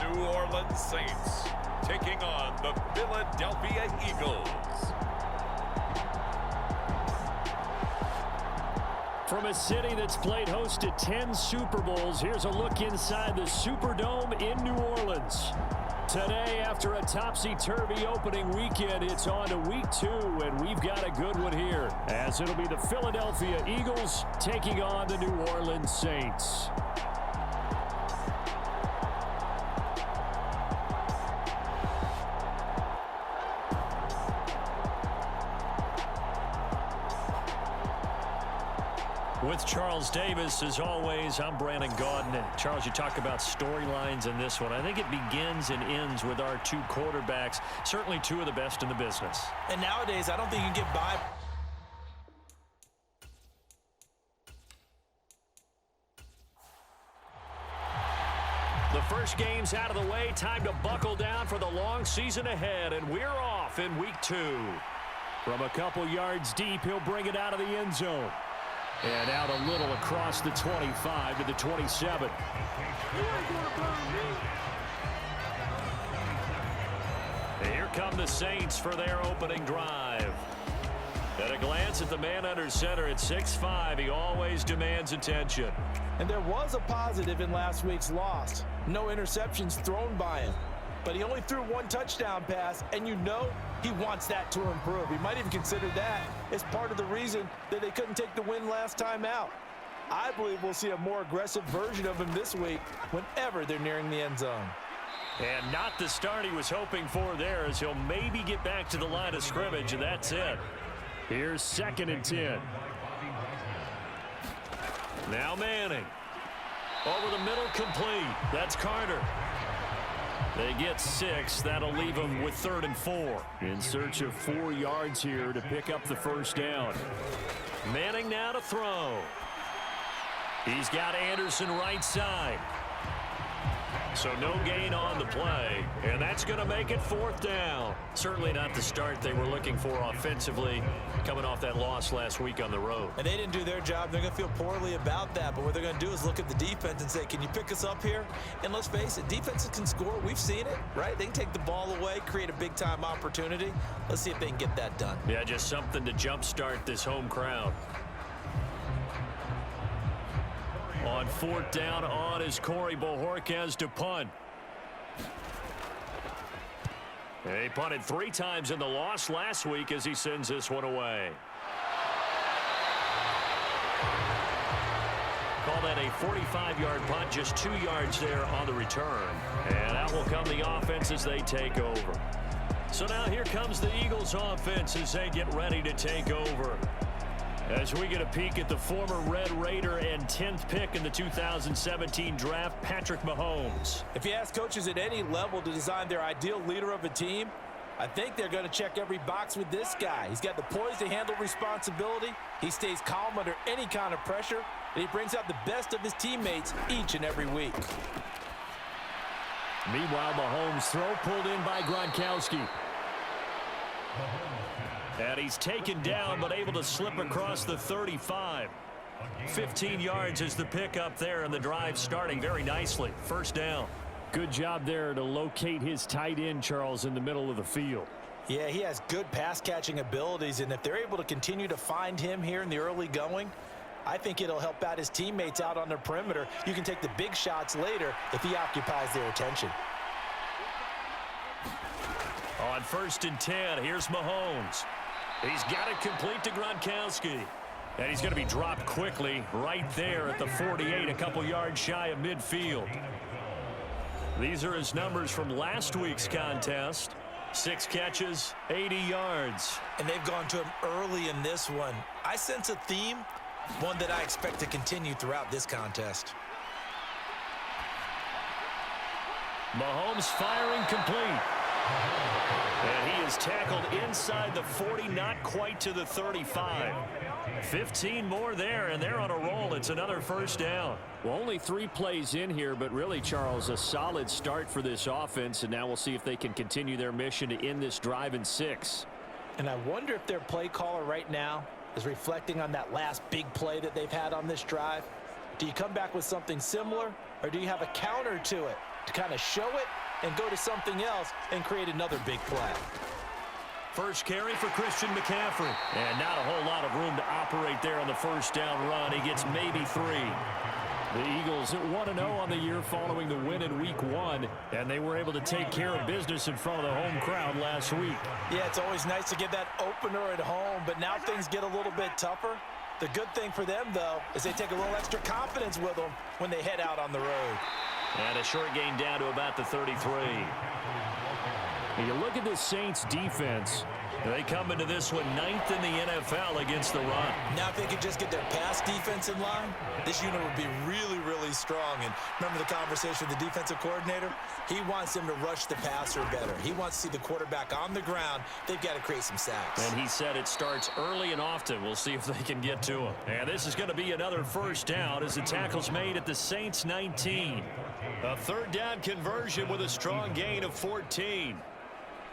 New Orleans Saints taking on the Philadelphia Eagles. From a city that's played host to 10 Super Bowls, here's a look inside the Superdome in New Orleans. Today, after a topsy-turvy opening weekend, it's on to week 2, and we've got a good one here, as it'll be the Philadelphia Eagles taking on the New Orleans Saints. With Charles Davis, as always, I'm Brandon Gaudin. And Charles, you talk about storylines in this one. I think it begins and ends with our two quarterbacks, certainly two of the best in the business. And nowadays, I don't think you can get by. The first game's out of the way. Time to buckle down for the long season ahead, and we're off in week 2. From a couple yards deep, he'll bring it out of the end zone. And out a little across the 25 to the 27. Here come the Saints for their opening drive. At a glance at the man under center at 6'5", he always demands attention. And there was a positive in last week's loss. No interceptions thrown by him. But he only threw one touchdown pass, and you know he wants that to improve. He might even consider that as part of the reason that they couldn't take the win last time out. I believe we'll see a more aggressive version of him this week whenever they're nearing the end zone. And not the start he was hoping for there, as he'll maybe get back to the line of scrimmage, and that's it. Here's 2nd and 10. Now Manning. Over the middle, complete. That's Carter. They get 6. That'll leave them with 3rd and 4. In search of 4 yards here to pick up the first down. Manning now to throw. He's got Anderson right side. So no gain on the play, and that's going to make it 4th down. Certainly not the start they were looking for offensively, coming off that loss last week on the road. And they didn't do their job. They're going to feel poorly about that, but what they're going to do is look at the defense and say, can you pick us up here? And let's face it, defenses can score. We've seen it, right? They can take the ball away, create a big-time opportunity. Let's see if they can get that done. Yeah, just something to jumpstart this home crowd. On 4th down, on is Corey Bojorquez to punt. He punted 3 times in the loss last week as he sends this one away. Call that a 45-yard punt, just 2 yards there on the return. And out will come the offense as they take over. So now here comes the Eagles offense as they get ready to take over. As we get a peek at the former Red Raider and 10th pick in the 2017 draft, Patrick Mahomes. If you ask coaches at any level to design their ideal leader of a team, I think they're going to check every box with this guy. He's got the poise to handle responsibility. He stays calm under any kind of pressure, and he brings out the best of his teammates each and every week. Meanwhile, Mahomes' throw pulled in by Gronkowski. And he's taken down, but able to slip across the 35. 15 yards is the pickup there, and the drive starting very nicely. First down. Good job there to locate his tight end, Charles, in the middle of the field. Yeah, he has good pass-catching abilities, and if they're able to continue to find him here in the early going, I think it'll help out his teammates out on the perimeter. You can take the big shots later if he occupies their attention. On 1st and 10, here's Mahomes. He's got it complete to Gronkowski. And he's going to be dropped quickly right there at the 48, a couple yards shy of midfield. These are his numbers from last week's contest. 6 catches, 80 yards. And they've gone to him early in this one. I sense a theme, one that I expect to continue throughout this contest. Mahomes firing complete. And he is tackled inside the 40, not quite to the 35. 15 more there, and they're on a roll. It's another first down. Well, only 3 plays in here, but really, Charles, a solid start for this offense, and now we'll see if they can continue their mission to end this drive in 6. And I wonder if their play caller right now is reflecting on that last big play that they've had on this drive. Do you come back with something similar, or do you have a counter to it? to kind of show it and go to something else and create another big play. First carry for Christian McCaffrey. And not a whole lot of room to operate there on the first down run. He gets maybe 3. The Eagles 1-0 on the year following the win in Week 1, and they were able to take care of business in front of the home crowd last week. Yeah, it's always nice to get that opener at home, but now things get a little bit tougher. The good thing for them, though, is they take a little extra confidence with them when they head out on the road. And a short gain down to about the 33. You look at this Saints defense. They come into this one 9th in the NFL against the run. Now, if they could just get their pass defense in line, this unit would be really, really strong. And remember the conversation with the defensive coordinator? He wants them to rush the passer better. He wants to see the quarterback on the ground. They've got to create some sacks. And he said it starts early and often. We'll see if they can get to him. And this is going to be another first down as the tackle's made at the Saints 19. A third down conversion with a strong gain of 14.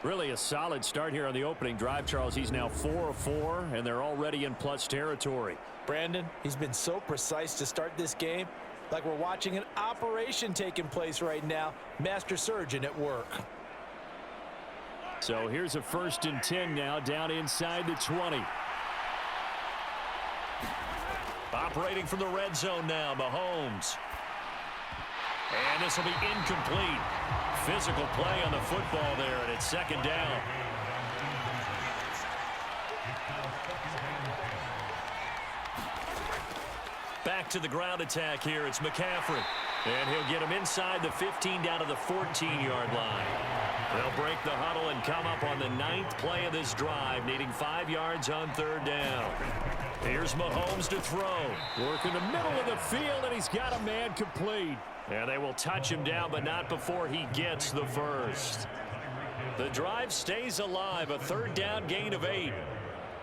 Really a solid start here on the opening drive, Charles. He's now 4 of 4, and they're already in plus territory. Brandon, he's been so precise to start this game, like we're watching an operation taking place right now. Master surgeon at work. So here's a 1st and 10 now, down inside the 20. Operating from the red zone now, Mahomes. And this will be incomplete. Physical play on the football there, and it's 2nd down. Back to the ground attack here. It's McCaffrey. And he'll get him inside the 15 down to the 14-yard line. They'll break the huddle and come up on the 9th play of this drive, needing 5 yards on 3rd down. Here's Mahomes to throw. Work in the middle of the field, and he's got a man complete. And they will touch him down, but not before he gets the first. The drive stays alive, a 3rd down gain of 8.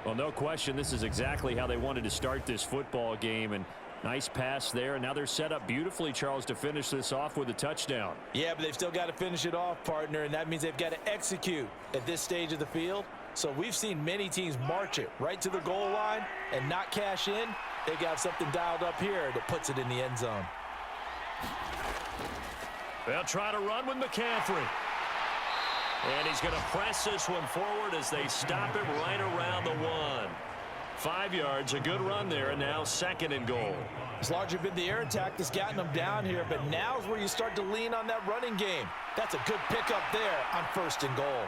Well, no question, this is exactly how they wanted to start this football game. And nice pass there. And now they're set up beautifully, Charles, to finish this off with a touchdown. Yeah, but they've still got to finish it off, partner, and that means they've got to execute at this stage of the field. So we've seen many teams march it right to the goal line and not cash in. They've got something dialed up here that puts it in the end zone. They'll try to run with McCaffrey. And he's going to press this one forward as they stop him right around the 1. 5 yards, a good run there, and now 2nd and goal. It's largely been the air attack that's gotten them down here, but now is where you start to lean on that running game. That's a good pickup there on 1st and goal.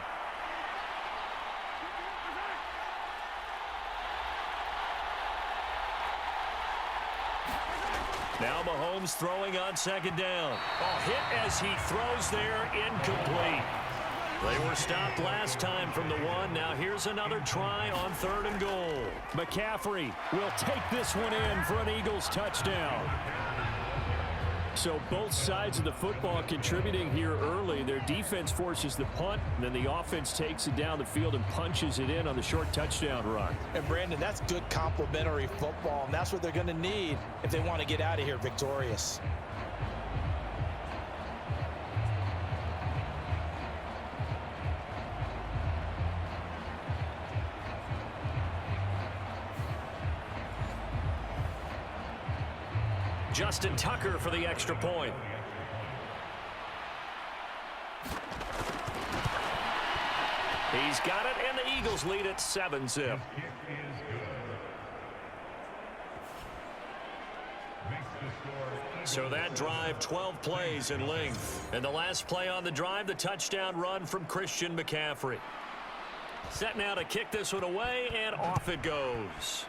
Now Mahomes throwing on 2nd down. A hit as he throws there, incomplete. They were stopped last time from the 1. Now here's another try on 3rd and goal. McCaffrey will take this one in for an Eagles touchdown. So both sides of the football contributing here early. Their defense forces the punt, and then the offense takes it down the field and punches it in on the short touchdown run. And Brandon, that's good complementary football, and that's what they're going to need if they want to get out of here victorious. Justin Tucker for the extra point. He's got it, and the Eagles lead at 7-zip. So that drive, 12 plays in length. And the last play on the drive, the touchdown run from Christian McCaffrey. Set now to kick this one away, and off it goes.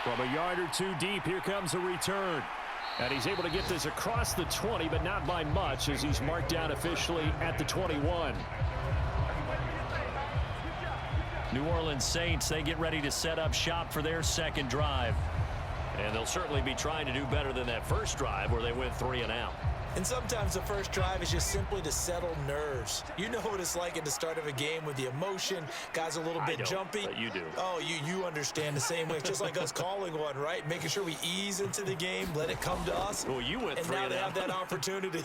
From a yard or 2 deep, here comes a return. And he's able to get this across the 20, but not by much, as he's marked down officially at the 21. New Orleans Saints, they get ready to set up shop for their 2nd drive. And they'll certainly be trying to do better than that first drive where they went 3 and out. And sometimes the first drive is just simply to settle nerves. You know what it's like at the start of a game with the emotion. Guys a little bit jumpy. But you do. Oh, you understand the same way. It's just like us calling one, right? Making sure we ease into the game, let it come to us. Well, you went 3 and out. And now they have that opportunity.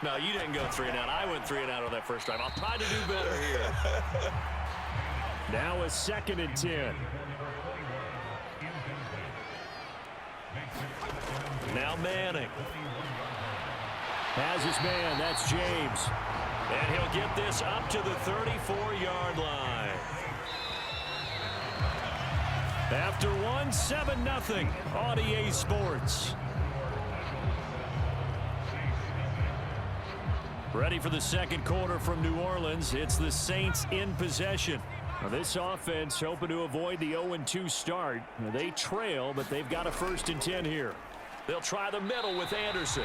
No, you didn't go 3 and out. I went 3 and out on that first drive. I'll try to do better here. Now a 2nd and 10. Now Manning. Has his man. That's James. And he'll get this up to the 34-yard line. After one, 7-0 on EA Sports. Ready for the second quarter from New Orleans. It's the Saints in possession. Now this offense hoping to avoid the 0-2 start. Now they trail, but they've got a 1st and 10 here. They'll try the middle with Anderson.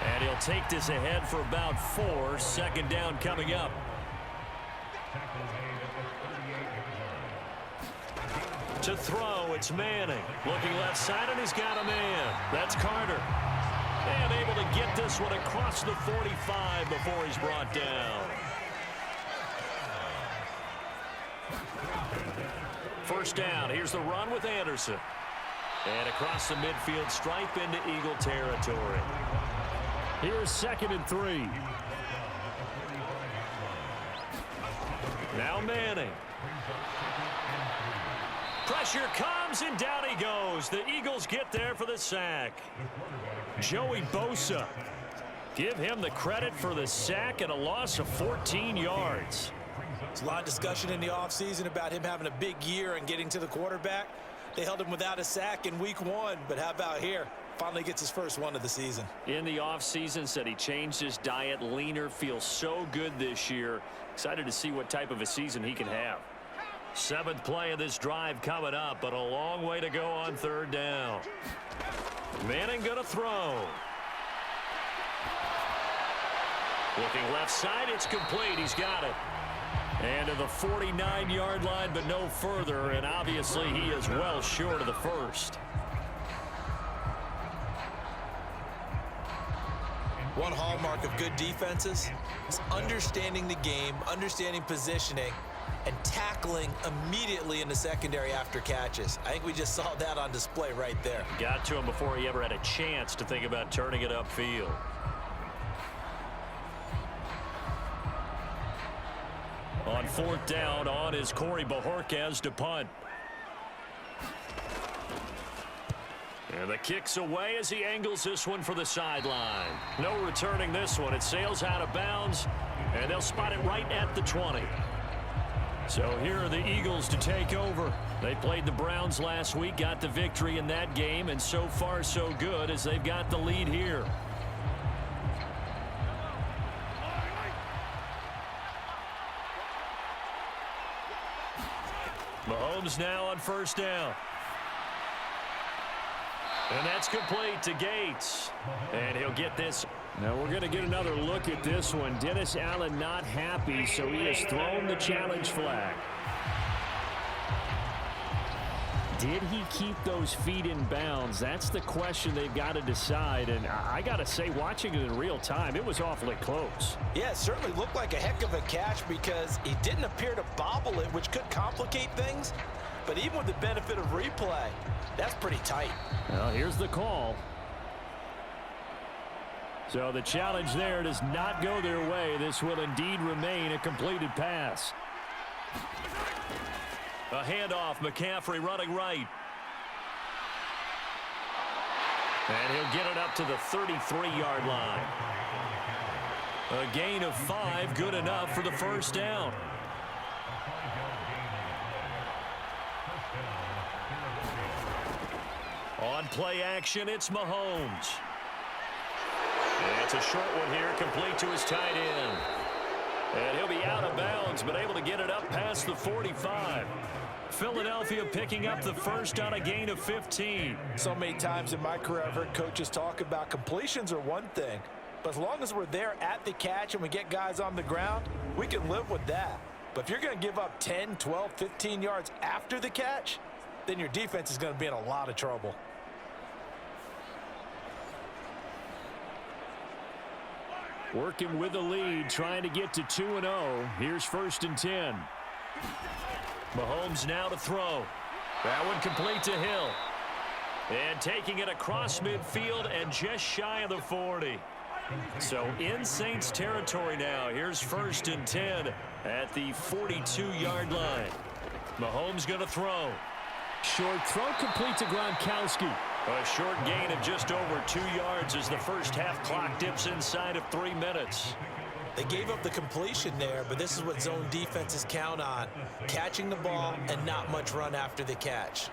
And he'll take this ahead for about 4. 2nd down coming up. To throw, it's Manning. Looking left side, and he's got a man. That's Carter. And able to get this one across the 45 before he's brought down. 1st down. Here's the run with Anderson. And across the midfield stripe into Eagle territory. Here's 2nd and 3. Now Manning. Pressure comes, and down he goes. The Eagles get there for the sack. Joey Bosa. Give him the credit for the sack and a loss of 14 yards. There's a lot of discussion in the offseason about him having a big year and getting to the quarterback. They held him without a sack in week 1, but how about here? Finally gets his first one of the season. In the offseason, said he changed his diet, leaner, feels so good this year. Excited to see what type of a season he can have. 7th play of this drive coming up, but a long way to go on 3rd down. Manning gonna throw. Looking left side, it's complete. He's got it. And to the 49-yard line, but no further, and obviously he is well short of the 1st. One hallmark of good defenses is understanding the game, understanding positioning, and tackling immediately in the secondary after catches. I think we just saw that on display right there. Got to him before he ever had a chance to think about turning it upfield. On 4th down, on is Corey Bojorquez to punt. And the kick's away as he angles this one for the sideline. No returning this one. It sails out of bounds, and they'll spot it right at the 20. So here are the Eagles to take over. They played the Browns last week, got the victory in that game, and so far so good as they've got the lead here. Mahomes now on 1st down. And that's complete to Gates. And he'll get this. Now we're going to get another look at this one. Dennis Allen not happy, so he has thrown the challenge flag. Did he keep those feet in bounds? That's the question they've got to decide. And I got to say, watching it in real time, it was awfully close. Yeah, it certainly looked like a heck of a catch because he didn't appear to bobble it, which could complicate things. But even with the benefit of replay, that's pretty tight. Well, here's the call. So the challenge there does not go their way. This will indeed remain a completed pass. A handoff, McCaffrey running right. And he'll get it up to the 33-yard line. A gain of 5, good enough for the 1st down. On play action, it's Mahomes. And it's a short one here, complete to his tight end. And he'll be out of bounds, but able to get it up past the 45. Philadelphia picking up the 1st on a gain of 15. So many times in my career I've heard coaches talk about completions are one thing, but as long as we're there at the catch and we get guys on the ground, we can live with that. But if you're going to give up 10, 12, 15 yards after the catch, then your defense is going to be in a lot of trouble. Working with the lead, trying to get to 2-0. Here's 1st and 10. Mahomes now to throw. That one complete to Hill. And taking it across midfield and just shy of the 40. So in Saints territory now. Here's 1st and 10 at the 42-yard line. Mahomes going to throw. Short throw complete to Gronkowski. A short gain of just over 2 yards as the first half clock dips inside of 3 minutes. They gave up the completion there, but this is what zone defenses count on. Catching the ball and not much run after the catch.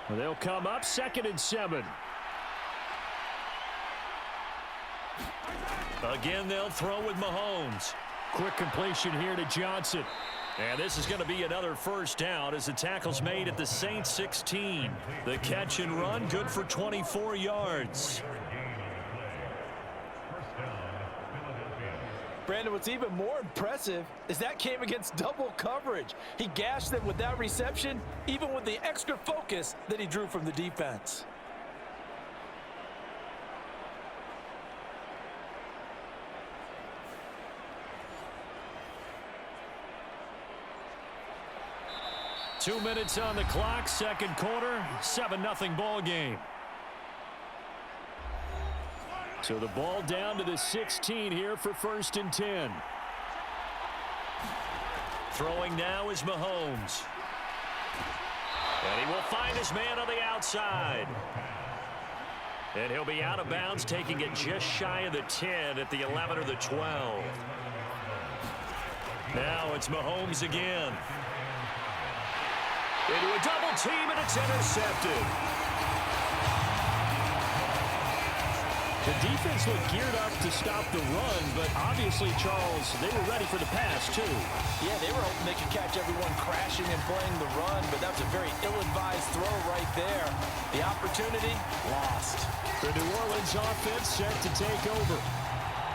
They'll come up 2nd and 7. Again, they'll throw with Mahomes. Quick completion here to Johnson. And this is going to be another first down as the tackle's made at the Saints 16. The catch and run good for 24 yards. Brandon, what's even more impressive is that came against double coverage. He gashed them with that reception, even with the extra focus that he drew from the defense. Two minutes on the clock, second quarter, 7-0 ball game. So the ball down to the 16 here for 1st and 10. Throwing now is Mahomes. And he will find his man on the outside. And he'll be out of bounds, taking it just shy of the 10 at the 11 or the 12. Now it's Mahomes again. Into a double team, and it's intercepted. The defense looked geared up to stop the run, but obviously, Charles, they were ready for the pass, too. Yeah, they were hoping they could catch everyone crashing and playing the run, but that was a very ill-advised throw right there. The opportunity, lost. The New Orleans offense set to take over.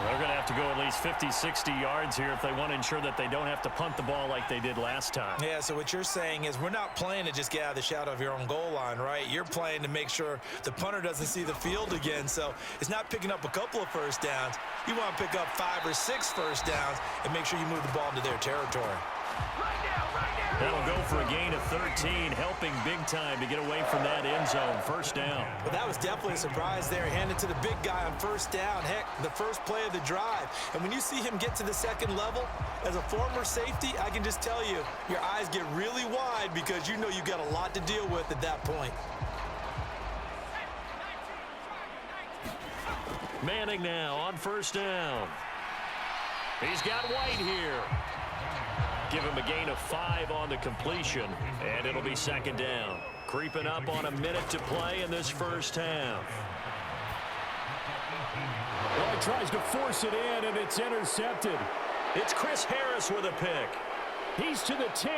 They're going to have to go at least 50, 60 yards here if they want to ensure that they don't have to punt the ball like they did last time. Yeah, so what you're saying is we're not playing to just get out of the shadow of your own goal line, right? You're playing to make sure the punter doesn't see the field again. So it's not picking up a couple of first downs. You want to pick up 5 or 6 first downs and make sure you move the ball into their territory. That'll go for a gain of 13, helping big time to get away from that end zone. First down. But that was definitely a surprise there. Handed to the big guy on first down. Heck, the first play of the drive. And when you see him get to the second level, as a former safety, I can just tell you, your eyes get really wide because you know you've got a lot to deal with at that point. Manning now on first down. He's got White here. Give him a gain of 5 on the completion, and it'll be second down. Creeping up on a minute to play in this first half. Well, he tries to force it in, and it's intercepted. It's Chris Harris with a pick. He's to the 10.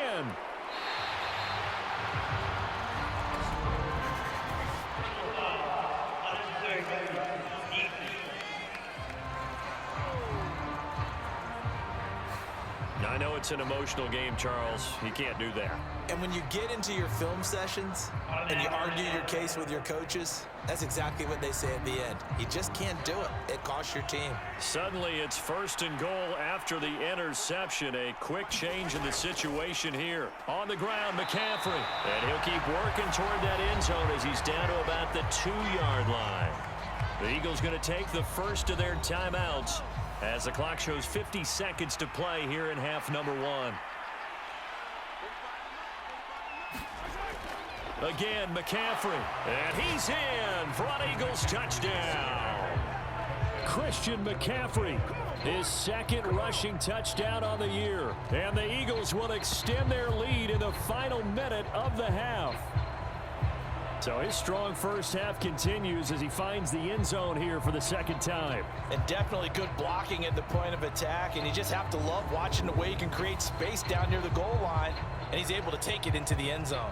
I know it's an emotional game, Charles. You can't do that. And when you get into your film sessions and you argue your case with your coaches, that's exactly what they say at the end. You just can't do it. It costs your team. Suddenly, it's 1st and goal after the interception. A quick change in the situation here. On the ground, McCaffrey. And he'll keep working toward that end zone as he's down to about the 2-yard line. The Eagles going to take the first of their timeouts as the clock shows 50 seconds to play here in half number 1. Again, McCaffrey. And he's in for an Eagles touchdown. Christian McCaffrey, his 2nd rushing touchdown on the year. And the Eagles will extend their lead in the final minute of the half. So his strong first half continues as he finds the end zone here for the 2nd time. And definitely good blocking at the point of attack, and you just have to love watching the way he can create space down near the goal line, and he's able to take it into the end zone.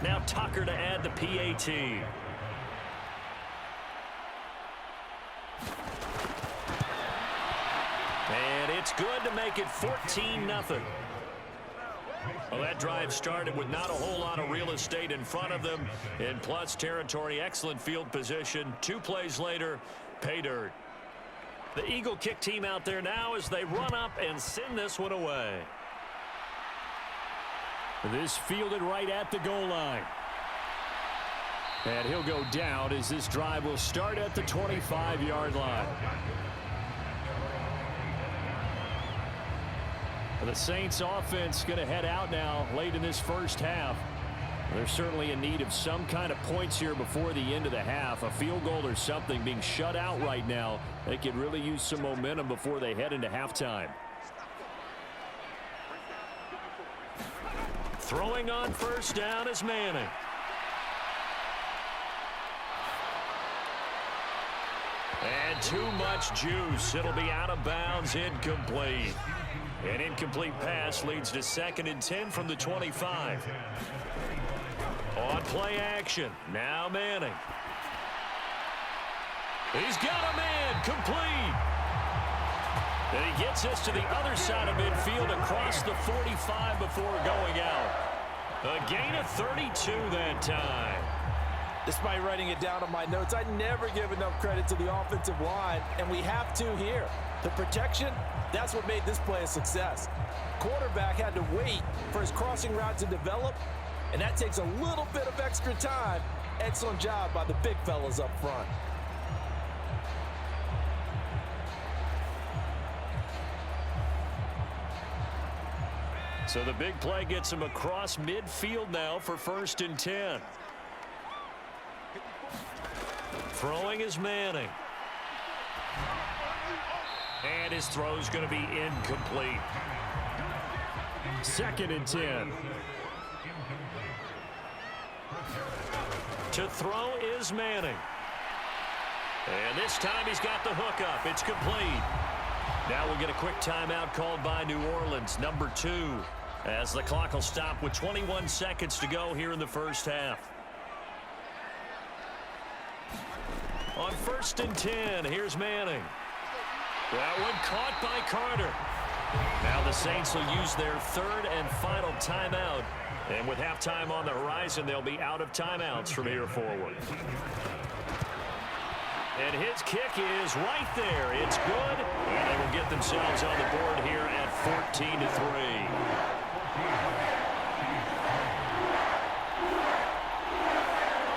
Now Tucker to add the PAT. And it's good to make it 14-0. Well, that drive started with not a whole lot of real estate in front of them. In plus territory, excellent field position. 2 plays later, pay dirt. The Eagle kick team out there now as they run up and send this one away. This fielded right at the goal line. And he'll go down as this drive will start at the 25-yard line. The Saints offense going to head out now late in this first half. They're certainly in need of some kind of points here before the end of the half. A field goal or something, being shut out right now. They could really use some momentum before they head into halftime. Throwing on first down is Manning. And too much juice. It'll be out of bounds, incomplete. An incomplete pass leads to 2nd and 10 from the 25. On play action, now Manning. He's got a man, complete. And he gets us to the other side of midfield across the 45 before going out. A gain of 32 that time. Despite writing it down on my notes, I never give enough credit to the offensive line, and we have to here. The protection, that's what made this play a success. Quarterback had to wait for his crossing route to develop, and that takes a little bit of extra time. Excellent job by the big fellas up front. So the big play gets him across midfield now for 1st and 10. Throwing is Manning. And his throw is going to be incomplete. 2nd and 10. To throw is Manning. And this time he's got the hook up. It's complete. Now we'll get a quick timeout called by New Orleans, number 2, as the clock will stop with 21 seconds to go here in the first half. On 1st and 10, here's Manning. That one caught by Carter. Now the Saints will use their 3rd and final timeout. And with halftime on the horizon, they'll be out of timeouts from here forward. And his kick is right there. It's good. And they will get themselves on the board here at 14-3.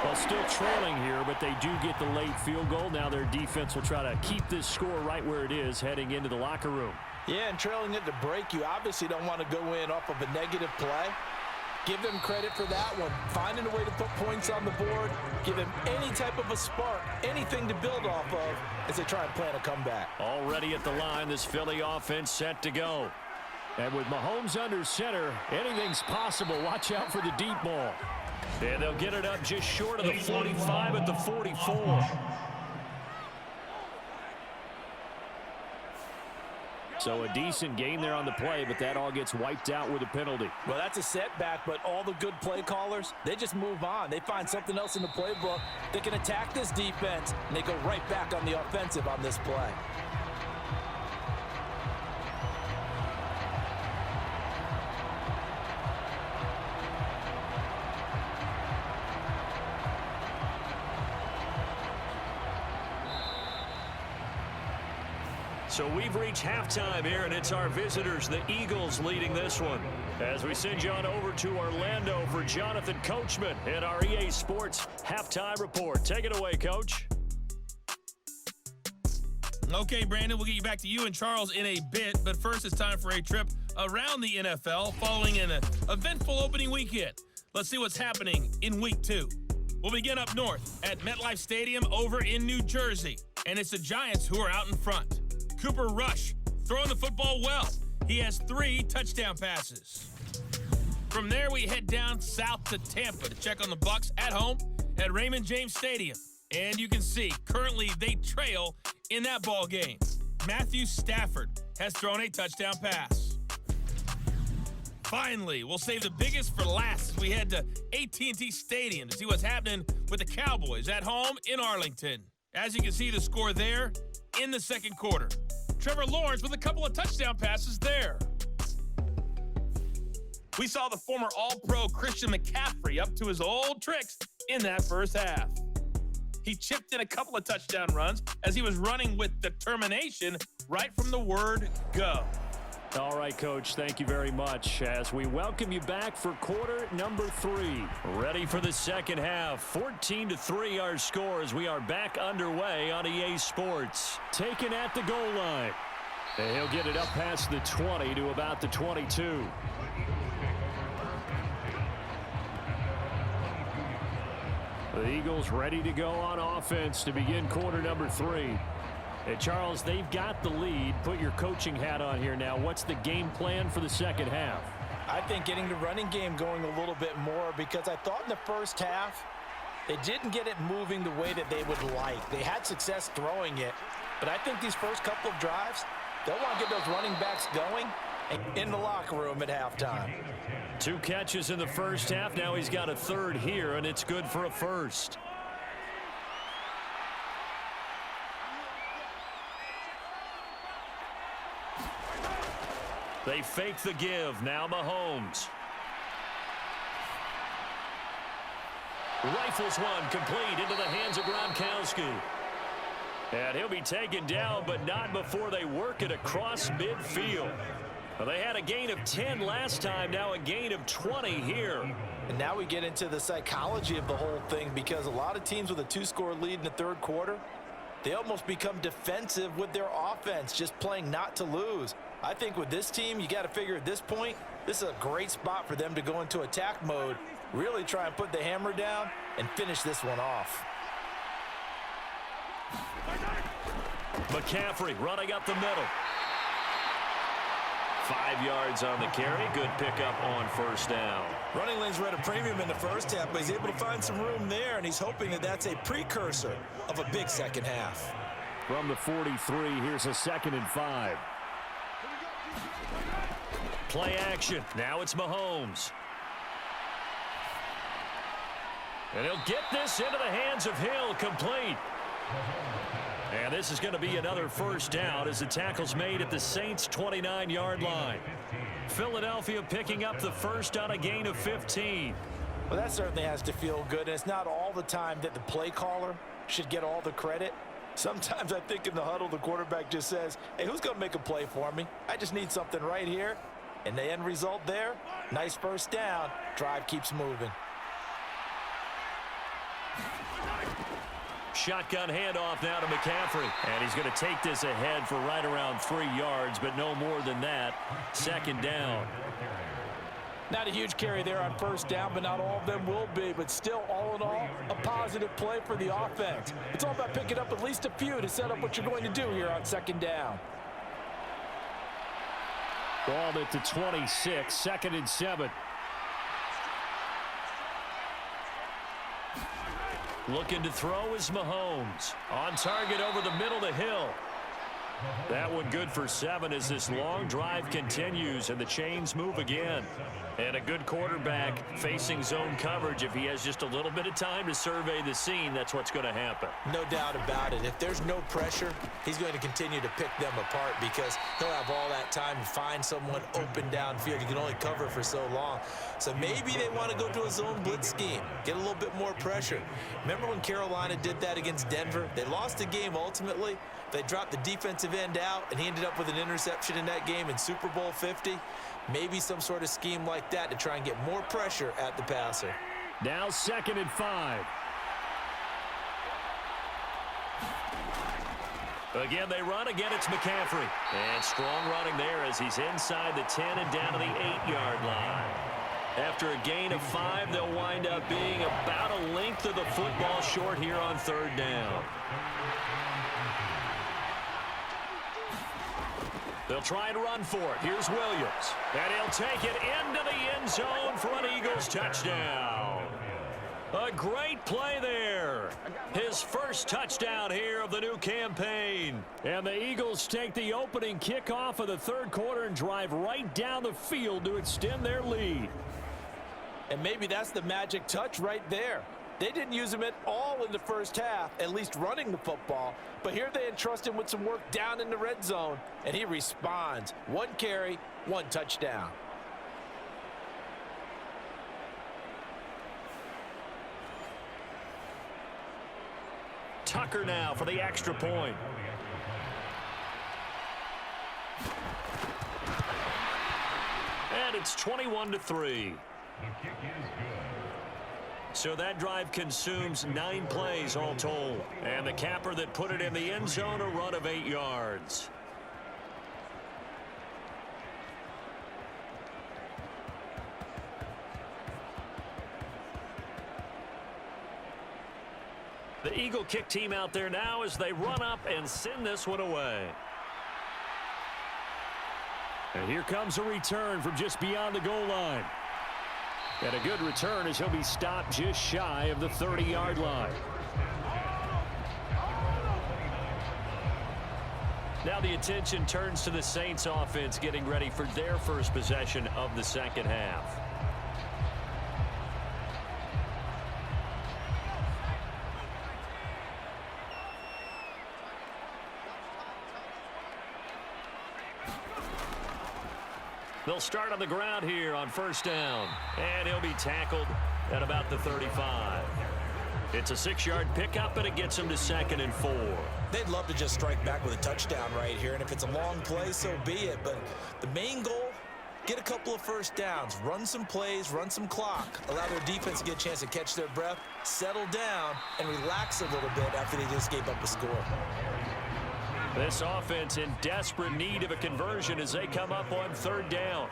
Well, still trailing here, but they do get the late field goal. Now their defense will try to keep this score right where it is heading into the locker room. Yeah, and trailing it to break, you obviously don't want to go in off of a negative play. Give them credit for that one. Finding a way to put points on the board. Give them any type of a spark, anything to build off of as they try and plan a comeback. Already at the line, this Philly offense set to go. And with Mahomes under center, anything's possible. Watch out for the deep ball. And they'll get it up just short of the 45 at the 44. So a decent gain there on the play, but that all gets wiped out with a penalty. Well, that's a setback, but all the good play callers, they just move on. They find something else in the playbook. They can attack this defense, and they go right back on the offensive on this play. So we've reached halftime here, and it's our visitors, the Eagles, leading this one. As we send you on over to Orlando for Jonathan Coachman in our EA Sports Halftime Report. Take it away, Coach. Okay, Brandon, we'll get you back to you and Charles in a bit, but first it's time for a trip around the NFL following an eventful opening weekend. Let's see what's happening in Week 2. We'll begin up north at MetLife Stadium over in New Jersey, and it's the Giants who are out in front. Cooper Rush throwing the football well. He has 3 touchdown passes. From there, we head down south to Tampa to check on the Bucs at home at Raymond James Stadium. And you can see, currently they trail in that ball game. Matthew Stafford has thrown a touchdown pass. Finally, we'll save the biggest for last as we head to AT&T Stadium to see what's happening with the Cowboys at home in Arlington. As you can see, the score there in the second quarter. Trevor Lawrence with a couple of touchdown passes there. We saw the former All-Pro Christian McCaffrey up to his old tricks in that first half. He chipped in a couple of touchdown runs as he was running with determination right from the word go. All right, Coach, thank you very much as we welcome you back for quarter number 3. Ready for the second half. 14-3 our score as we are back underway on EA Sports. Taken at the goal line. And he'll get it up past the 20 to about the 22. The Eagles ready to go on offense to begin quarter number 3. And Charles, they've got the lead. Put your coaching hat on here now. What's the game plan for the second half? I think getting the running game going a little bit more because I thought in the first half they didn't get it moving the way that they would like. They had success throwing it, but I think these first couple of drives, they'll want to get those running backs going in the locker room at halftime. 2 catches in the first half. Now he's got a third here, and it's good for a first. They fake the give. Now Mahomes. Rifles one complete into the hands of Gronkowski. And he'll be taken down, but not before they work it across midfield. Well, they had a gain of 10 last time, now a gain of 20 here. And now we get into the psychology of the whole thing because a lot of teams with a 2-score lead in the third quarter, they almost become defensive with their offense, just playing not to lose. I think with this team, you got to figure at this point, this is a great spot for them to go into attack mode, really try and put the hammer down and finish this one off. McCaffrey running up the middle. 5 yards on the carry. Good pickup on first down. Running lanes were at a premium in the first half, but he's able to find some room there, and he's hoping that that's a precursor of a big second half. From the 43, here's a 2nd and 5. Play action. Now it's Mahomes. And he'll get this into the hands of Hill, complete. And this is going to be another first down as the tackle's made at the Saints' 29-yard line. Philadelphia picking up the first on a gain of 15. Well, that certainly has to feel good, and it's not all the time that the play caller should get all the credit. Sometimes I think in the huddle, the quarterback just says, hey, who's going to make a play for me? I just need something right here. And the end result there, nice first down. Drive keeps moving. Shotgun handoff now to McCaffrey. And he's going to take this ahead for right around 3 yards, but no more than that. 2nd down. Not a huge carry there on first down, but not all of them will be. But still, all in all, a positive play for the offense. It's all about picking up at least a few to set up what you're going to do here on 2nd down. Ball at the 26, 2nd and 7. Looking to throw is Mahomes. On target over the middle to Hill. That one good for 7 as this long drive continues and the chains move again. And a good quarterback facing zone coverage. If he has just a little bit of time to survey the scene, that's what's going to happen. No doubt about it. If there's no pressure, he's going to continue to pick them apart because he'll have all that time to find someone open downfield. He can only cover for so long. So maybe they want to go to a zone blitz scheme, get a little bit more pressure. Remember when Carolina did that against Denver? They lost the game ultimately. They dropped the defensive end out, and he ended up with an interception in that game in Super Bowl 50. Maybe some sort of scheme like that to try and get more pressure at the passer. Now 2nd and 5. Again, they run. Again, it's McCaffrey. And strong running there as he's inside the 10 and down to the 8-yard line. After a gain of 5, they'll wind up being about a length of the football short here on 3rd down. They'll try and run for it. Here's Williams. And he'll take it into the end zone for an Eagles touchdown. A great play there. His first touchdown here of the new campaign. And the Eagles take the opening kickoff of the 3rd quarter and drive right down the field to extend their lead. And maybe that's the magic touch right there. They didn't use him at all in the first half, at least running the football. But here they entrust him with some work down in the red zone, and he responds. 1 carry, 1 touchdown. Tucker now for the extra point. and it's 21-3. So that drive consumes 9 plays all told. And the capper that put it in the end zone, a run of 8 yards. The Eagle kick team out there now as they run up and send this one away. And here comes a return from just beyond the goal line. And a good return as he'll be stopped just shy of the 30-yard line. Now the attention turns to the Saints offense getting ready for their first possession of the second half. They'll start on the ground here on first down. And he'll be tackled at about the 35. It's a 6-yard pickup, and it gets him to 2nd and 4. They'd love to just strike back with a touchdown right here, and if it's a long play, so be it. But the main goal, get a couple of first downs, run some plays, run some clock, allow their defense to get a chance to catch their breath, settle down, and relax a little bit after they just gave up a score. This offense in desperate need of a conversion as they come up on 3rd down.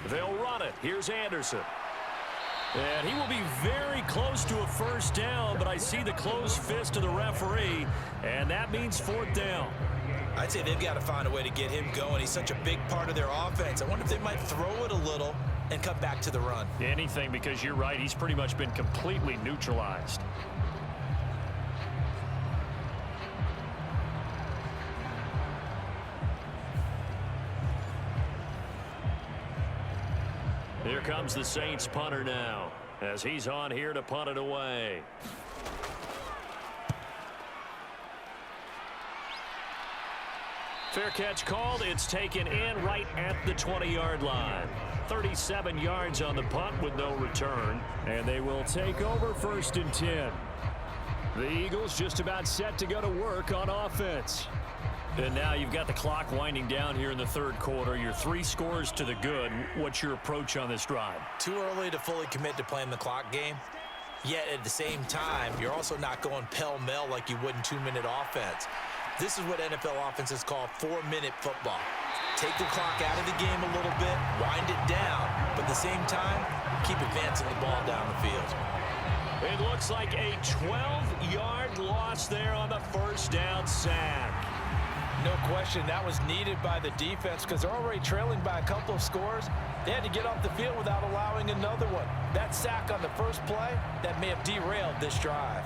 They'll run it. Here's Anderson. And he will be very close to a first down, but I see the closed fist of the referee, and that means 4th down. I'd say they've got to find a way to get him going. He's such a big part of their offense. I wonder if they might throw it a little and come back to the run. Anything, because you're right. He's pretty much been completely neutralized. Here comes the Saints punter now as he's on here to punt it away. Fair catch called. It's taken in right at the 20-yard line. 37 yards on the punt with no return. And they will take over 1st and 10. The Eagles just about set to go to work on offense. And now you've got the clock winding down here in the 3rd quarter. You're 3 scores to the good. What's your approach on this drive? Too early to fully commit to playing the clock game. Yet at the same time, you're also not going pell-mell like you would in 2-minute offense. This is what NFL offenses call 4-minute football. Take the clock out of the game a little bit, wind it down, but at the same time, keep advancing the ball down the field. It looks like a 12-yard loss there on the first down sack. No question, that was needed by the defense because they're already trailing by a couple of scores. They had to get off the field without allowing another one. That sack on the first play, that may have derailed this drive.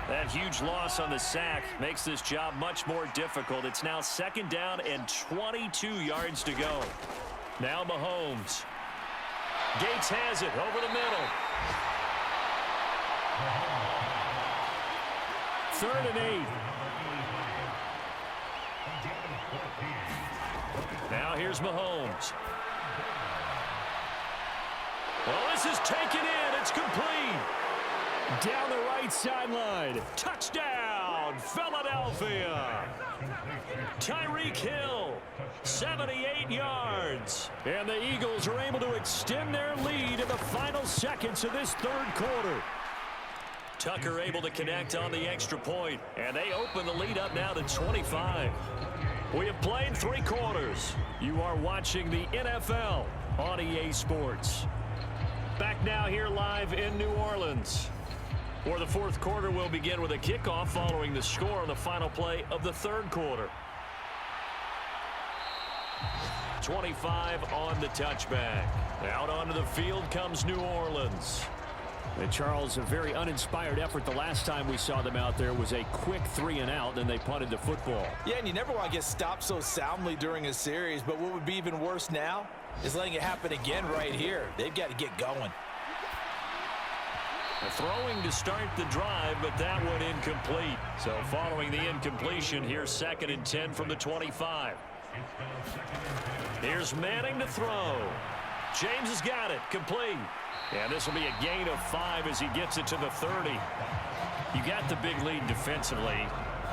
That huge loss on the sack makes this job much more difficult. It's now 2nd down and 22 yards to go. Now Mahomes. Gates has it over the middle. 3rd and 8. Now here's Mahomes. Well, this is taken in. It's complete. Down the right sideline. Touchdown, Philadelphia. Tyreek Hill, 78 yards. And the Eagles are able to extend their lead in the final seconds of this 3rd quarter. Tucker able to connect on the extra point, and they open the lead up now to 25. We have played 3 quarters. You are watching the NFL on EA Sports. Back now here live in New Orleans, where the 4th quarter will begin with a kickoff following the score on the final play of the 3rd quarter. 25 on the touchback. Out onto the field comes New Orleans. And Charles, a very uninspired effort the last time we saw them out there was a quick 3-and-out, and they punted the football. Yeah, and you never want to get stopped so soundly during a series, but what would be even worse now is letting it happen again right here. They've got to get going. Throwing to start the drive, but that one incomplete. So following the incompletion, here's 2nd and 10 from the 25. Here's Manning to throw. James has got it, complete. And this will be a gain of 5 as he gets it to the 30. You got the big lead defensively.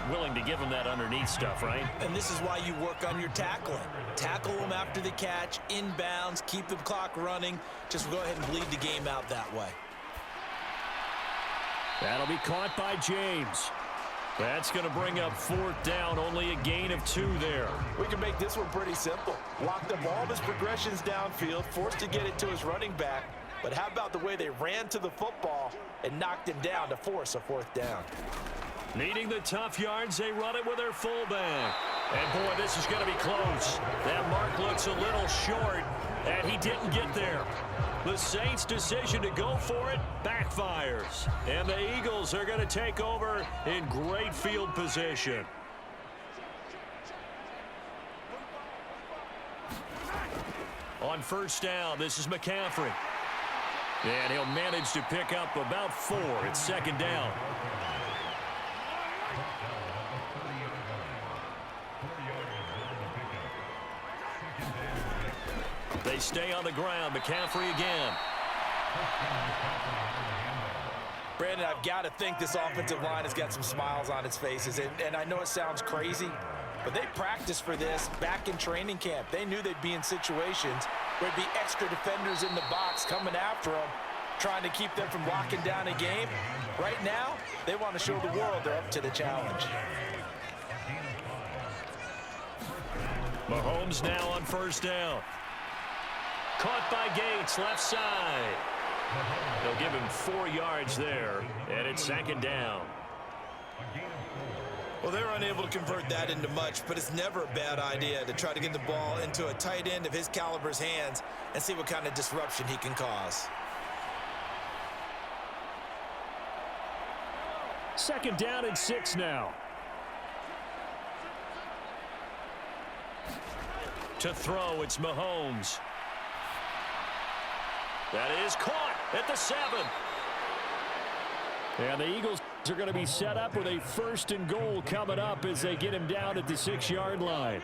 Willing to give them that underneath stuff, right? And this is why you work on your tackling. Tackle them after the catch, inbounds, keep the clock running. Just go ahead and bleed the game out that way. That'll be caught by James. That's going to bring up 4th down, only a gain of 2 there. We can make this one pretty simple. Locked up all of his progressions downfield, forced to get it to his running back. But how about the way they ran to the football and knocked him down to force a 4th down? Needing the tough yards, they run it with their fullback. And, boy, this is going to be close. That mark looks a little short, and he didn't get there. The Saints' decision to go for it backfires. And the Eagles are going to take over in great field position. On 1st down, this is McCaffrey. And he'll manage to pick up about 4. It's 2nd down. They stay on the ground. McCaffrey again. Brandon, I've got to think this offensive line has got some smiles on its faces. And I know it sounds crazy, but they practiced for this back in training camp. They knew they'd be in situations where there'd be extra defenders in the box coming after them, trying to keep them from locking down a game. Right now, they want to show the world they're up to the challenge. Mahomes now on 1st down. Caught by Gates, left side. They'll give him 4 yards there, and it's 2nd down. Well, they're unable to convert that into much, but it's never a bad idea to try to get the ball into a tight end of his caliber's hands and see what kind of disruption he can cause. 2nd down and 6 now. To throw, it's Mahomes. That is caught at the 7. And the Eagles are going to be set up with a 1st and goal coming up as they get him down at the 6-yard line.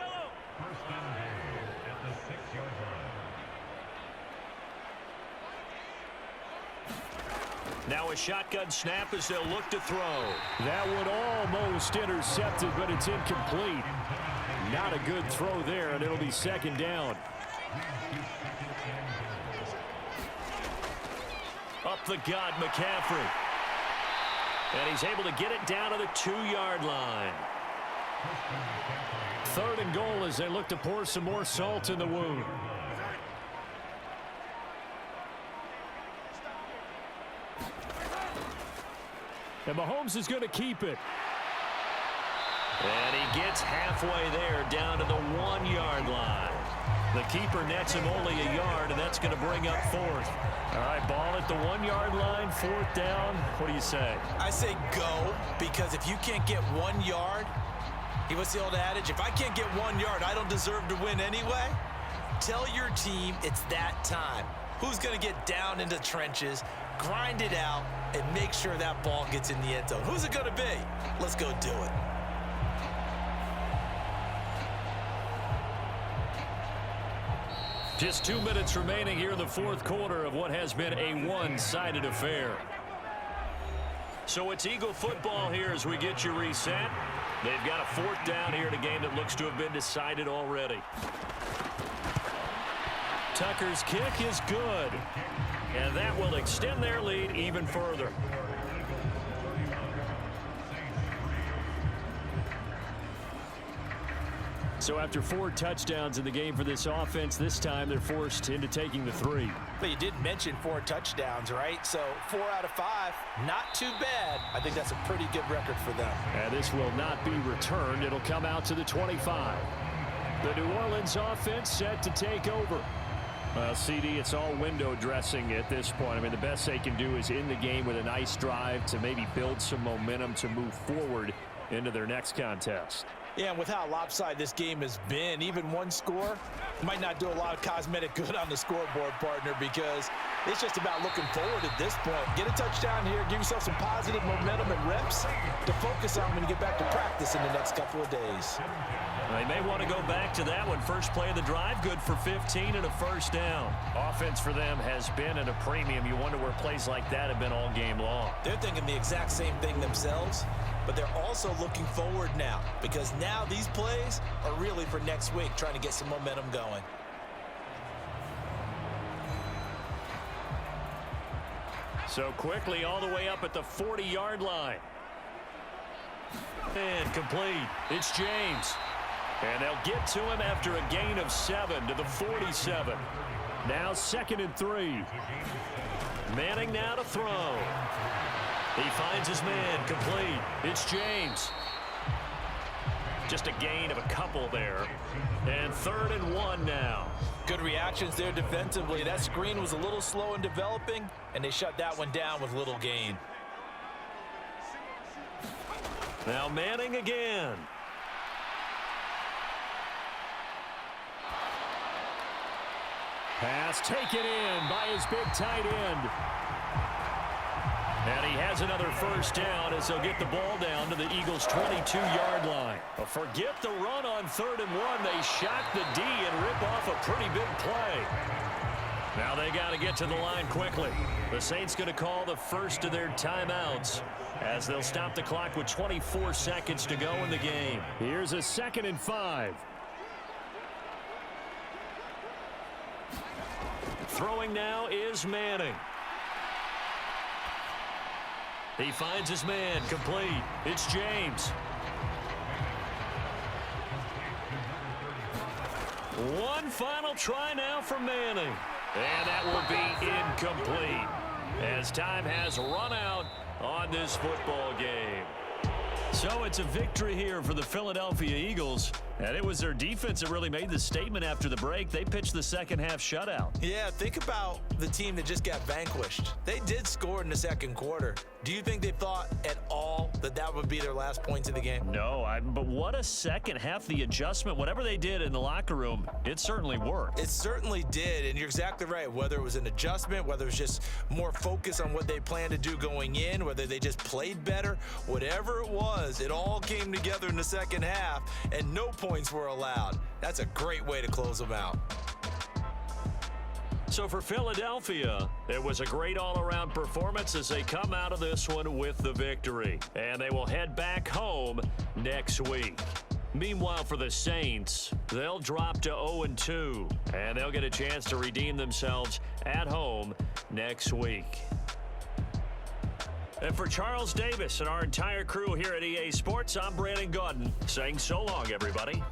Now a shotgun snap as they'll look to throw. That one almost intercepted, but it's incomplete. Not a good throw there, and it'll be 2nd down. Up the gut, McCaffrey. And he's able to get it down to the 2-yard line. 3rd and goal as they look to pour some more salt in the wound. And Mahomes is going to keep it. And he gets halfway there down to the 1-yard line. The keeper nets him only a yard, and that's going to bring up 4th. All right, ball at the 1-yard line, 4th down. What do you say? I say go, because if you can't get 1 yard, what's the old adage? If I can't get 1 yard, I don't deserve to win anyway. Tell your team it's that time. Who's going to get down into the trenches, grind it out, and make sure that ball gets in the end zone? Who's it going to be? Let's go do it. Just 2 minutes remaining here in the 4th quarter of what has been a one-sided affair. So it's Eagle football here as we get you reset. They've got a 4th down here in a game that looks to have been decided already. Tucker's kick is good, and that will extend their lead even further. So after 4 touchdowns in the game for this offense, this time they're forced into taking the 3. But you did mention 4 touchdowns, right? So 4 out of 5, not too bad. I think that's a pretty good record for them. And this will not be returned. It'll come out to the 25. The New Orleans offense set to take over. CD, it's all window dressing at this point. I mean, the best they can do is in the game with a nice drive to maybe build some momentum to move forward into their next contest. Yeah, and with how lopsided this game has been, even one score might not do a lot of cosmetic good on the scoreboard, partner, because it's just about looking forward at this point. Get a touchdown here, give yourself some positive momentum and reps to focus on when you get back to practice in the next couple of days. They may want to go back to that one. First play of the drive, good for 15 and a first down. Offense for them has been at a premium. You wonder where plays like that have been all game long. They're thinking the exact same thing themselves, but they're also looking forward now, because now these plays are really for next week, trying to get some momentum going. So quickly all the way up at the 40-yard line. And complete. It's James. And they'll get to him after a gain of 7 to the 47. Now 2nd and 3. Manning now to throw. He finds his man, complete. It's James. Just a gain of a couple there. And 3rd and 1 now. Good reactions there defensively. That screen was a little slow in developing, and they shut that one down with little gain. Now Manning again. Pass taken in by his big tight end. And he has another first down as they'll get the ball down to the Eagles' 22-yard line. But forget the run on 3rd and 1. They shock the D and rip off a pretty big play. Now they got to get to the line quickly. The Saints going to call the first of their timeouts as they'll stop the clock with 24 seconds to go in the game. Here's a 2nd and 5. Throwing now is Manning. He finds his man, complete. It's James. One final try now for Manning. And that will be incomplete as time has run out on this football game. So it's a victory here for the Philadelphia Eagles. And it was their defense that really made the statement after the break. They pitched the second half shutout. Yeah, think about the team that just got vanquished. They did score in the second quarter. Do you think they thought at all that that would be their last points of the game? No, but what a second half. The adjustment, whatever they did in the locker room, it certainly worked. It certainly did, and you're exactly right. Whether it was an adjustment, whether it was just more focus on what they planned to do going in, whether they just played better, whatever it was, it all came together in the second half, and no points were allowed. That's a great way to close them out. So for Philadelphia, it was a great all-around performance as they come out of this one with the victory. And they will head back home next week. Meanwhile, for the Saints, they'll drop to 0-2, and they'll get a chance to redeem themselves at home next week. And for Charles Davis and our entire crew here at EA Sports, I'm Brandon Gaudin saying so long, everybody.